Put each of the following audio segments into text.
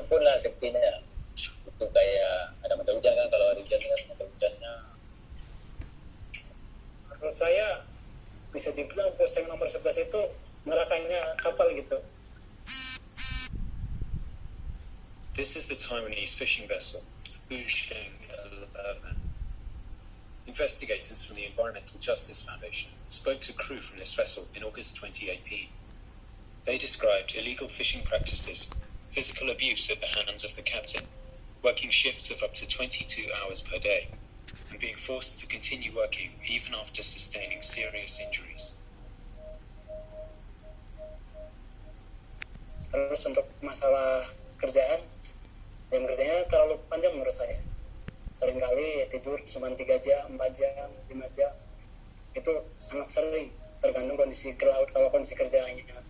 ampun lah safety-nya. Itu kayak ada mata hujan kan, kalau hari hujan kan mata hujannya. Menurut saya bisa dibilang pos yang nomor 11 itu merakanya kapal gitu. This is the Taiwanese fishing vessel, Busheng 11. Investigators from the Environmental Justice Foundation spoke to crew from this vessel in August 2018. They described illegal fishing practices, physical abuse at the hands of the captain, working shifts of up to 22 hours per day, and being forced to continue working even after sustaining serious injuries. Terus untuk masalah kerjaan, jam kerjanya terlalu panjang menurut saya. Seringkali tidur cuma 3 jam, 4 jam, 5 jam. Itu sangat sering, tergantung kondisi ke laut kalau kondisi kerjaannya.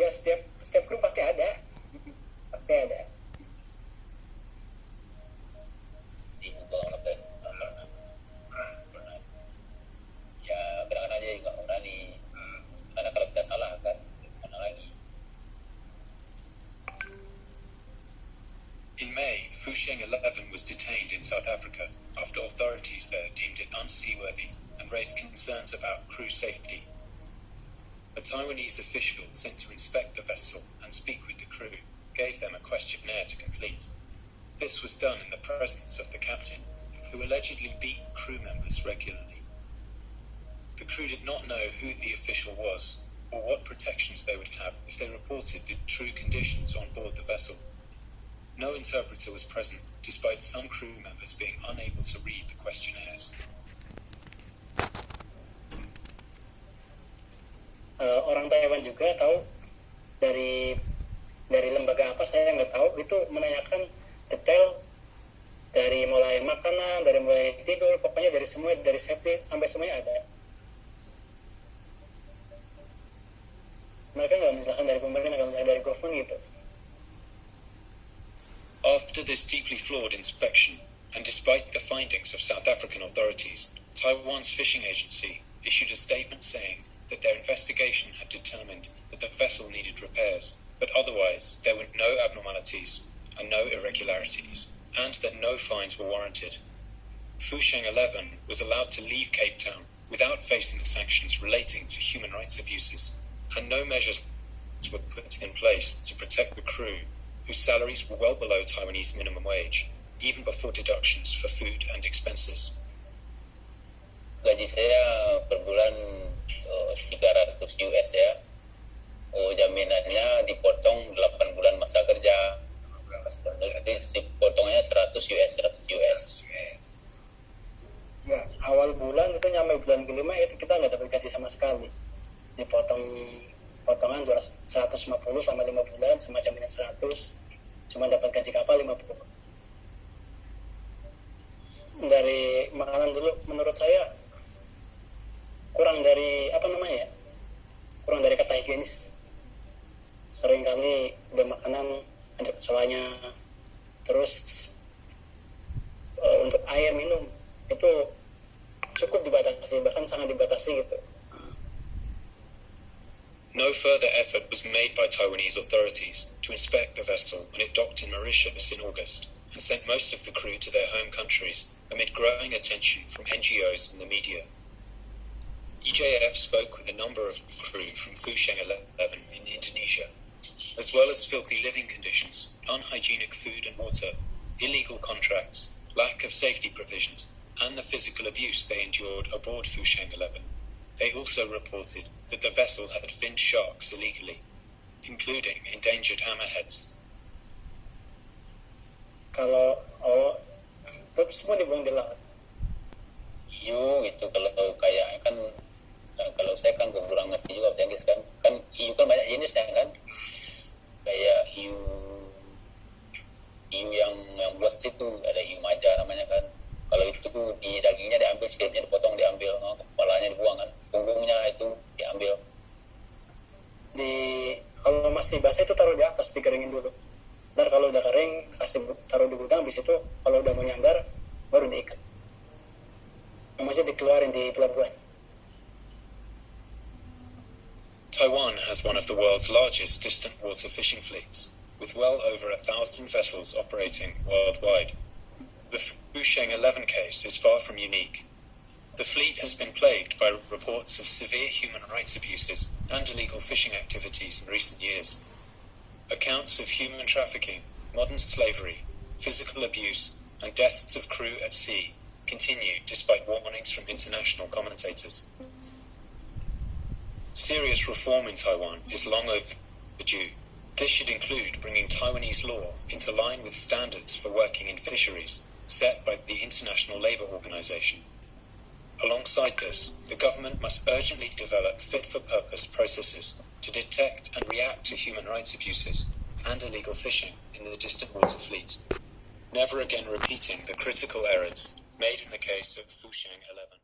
Ya setiap kru pasti ada. Pasti ada. Ya kadang-kadang aja nggak berani. Karena kalau kita salah kan, mana lagi. In May, Fusheng 11 was detained in South Africa after authorities there deemed it unseaworthy and raised concerns about crew safety. A Taiwanese official sent to inspect the vessel and speak with the crew gave them a questionnaire to complete. This was done in the presence of the captain, who allegedly beat crew members regularly. The crew did not know who the official was or what protections they would have if they reported the true conditions on board the vessel. No interpreter was present, despite some crew members being unable to read the questionnaires. Orang Taiwan juga tahu dari lembaga apa saya nggak tahu, itu menanyakan detail dari mulai makanan, dari mulai tidur, pokoknya dari semua, dari safety sampai semuanya ada. Mereka nggak misalkan dari pemerintah, nggak misalkan dari government gitu. After this deeply flawed inspection, and despite the findings of South African authorities, Taiwan's fishing agency issued a statement saying that their investigation had determined that the vessel needed repairs, but otherwise there were no abnormalities and no irregularities, and that no fines were warranted. Fusheng 11 was allowed to leave Cape Town without facing sanctions relating to human rights abuses, and no measures were put in place to protect the crew, whose salaries were well below Taiwanese minimum wage, even before deductions for food and expenses. Gaji saya per bulan 300 US ya. Jaminannya dipotong 8 bulan masa kerja. Jadi dipotongnya 100 US. Ya, awal bulan itu nyampe bulan kelima itu kita nggak dapat gaji sama sekali. Dipotong potongan 150 selama 5 bulan sama jaminan 100, cuma dapat gaji kapal 50. Dari makanan dulu menurut saya kurang dari kurang dari kata higienis. Seringkali udah makanan ada kecoanya, terus untuk air minum itu cukup dibatasi, bahkan sangat dibatasi gitu. No further effort was made by Taiwanese authorities to inspect the vessel when it docked in Mauritius in August and sent most of the crew to their home countries amid growing attention from NGOs and the media. EJF spoke with a number of crew from Fusheng 11 in Indonesia, as well as filthy living conditions, unhygienic food and water, illegal contracts, lack of safety provisions, and the physical abuse they endured aboard Fusheng 11. They also reported that the vessel had finned sharks illegally, including endangered hammerheads. Kalau itu semua dibuang di laut. Hiu gitu, kalau kayak kan kalau saya kan kurang ngerti juga bahasa Inggris kan hiu kan banyak jenisnya kan, kayak hiu yang buas itu ada hiu maja namanya kan. Kalau itu di dagingnya diambil, sikitnya dipotong, diambil, kepalanya dibuang kan, punggungnya itu diambil. Kalau masih basah itu taruh di atas, dikeringin dulu. Ntar kalau udah kering taruh di gudang, habis itu kalau udah mau nyandar baru diikat. Masih dikeluarin di pelabuhan. Taiwan has one of the world's largest distant water fishing fleets, with well over 1,000 vessels operating worldwide. The Fusheng 11 case is far from unique. The fleet has been plagued by reports of severe human rights abuses and illegal fishing activities in recent years. Accounts of human trafficking, modern slavery, physical abuse, and deaths of crew at sea continue despite warnings from international commentators. Serious reform in Taiwan is long overdue. This should include bringing Taiwanese law into line with standards for working in fisheries set by the International Labour Organization. Alongside this, the government must urgently develop fit-for-purpose processes to detect and react to human rights abuses and illegal fishing in the distant water fleet, never again repeating the critical errors made in the case of Fusheng 11.